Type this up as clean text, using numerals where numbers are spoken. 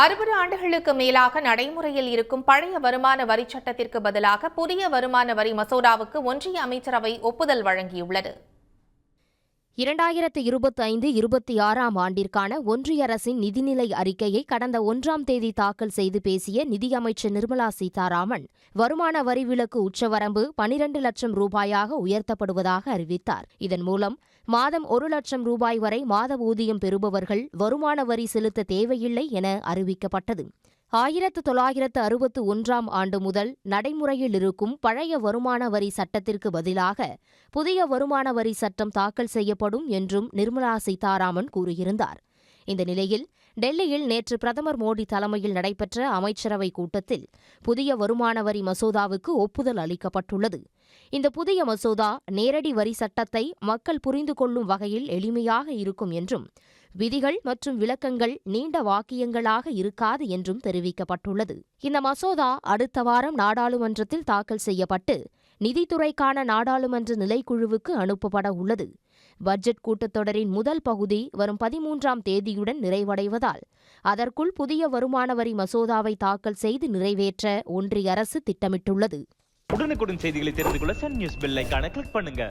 60 ஆண்டுகளுக்கு மேலாக நடைமுறையில் இருக்கும் பழைய வருமான வரி சட்டத்திற்கு பதிலாக புதிய வருமான வரி மசோதாவுக்கு ஒன்றிய அமைச்சரவை ஒப்புதல் வழங்கியுள்ளது. 2025-26 ஆண்டிற்கான ஒன்றிய அரசின் நிதிநிலை அறிக்கையை கடந்த 1ஆம் தேதி தாக்கல் செய்து பேசிய நிதியமைச்சர் நிர்மலா சீதாராமன், வருமான வரி விலக்கு உச்சவரம்பு 12 லட்சம் ரூபாயாக உயர்த்தப்படுவதாக அறிவித்தார். இதன் மூலம் மாதம் 1 லட்சம் ரூபாய் வரை மாத ஊதியம் பெறுபவர்கள் வருமான வரி செலுத்த தேவையில்லை என அறிவிக்கப்பட்டது. 1961ஆம் ஆண்டு முதல் நடைமுறையில் இருக்கும் பழைய வருமான வரி சட்டத்திற்கு பதிலாக புதிய வருமான வரி சட்டம் தாக்கல் செய்யப்படும் என்றும் நிர்மலா சீதாராமன் கூறியிருந்தார். இந்த நிலையில் டெல்லியில் நேற்று பிரதமர் மோடி தலைமையில் நடைபெற்ற அமைச்சரவை கூட்டத்தில் புதிய வருமான வரி மசோதாவுக்கு ஒப்புதல் அளிக்கப்பட்டுள்ளது. இந்த புதிய மசோதா நேரடி வரி சட்டத்தை மக்கள் புரிந்து கொள்ளும் வகையில் எளிமையாக இருக்கும் என்றும் விதிகள் மற்றும் விளக்கங்கள் நீண்ட வாக்கியங்களாக இருக்காது என்றும் தெரிவிக்கப்பட்டுள்ளது. இந்த மசோதா அடுத்த வாரம் நாடாளுமன்றத்தில் தாக்கல் செய்யப்பட்டு நிதித்துறைக்கான நாடாளுமன்ற நிலைக்குழுவுக்கு அனுப்பப்பட உள்ளது. பட்ஜெட் கூட்டத்தொடரின் முதல் பகுதி வரும் 13ஆம் தேதியுடன் நிறைவடைவதால் அதற்குள் புதிய வருமான வரி மசோதாவை தாக்கல் செய்து நிறைவேற்ற ஒன்றிய அரசு திட்டமிட்டுள்ளது. உடனுக்குடன் செய்திகளை தெரிந்து கொள்ள சன் நியூஸ் பெல் ஐகானை கிளிக் பண்ணுங்க.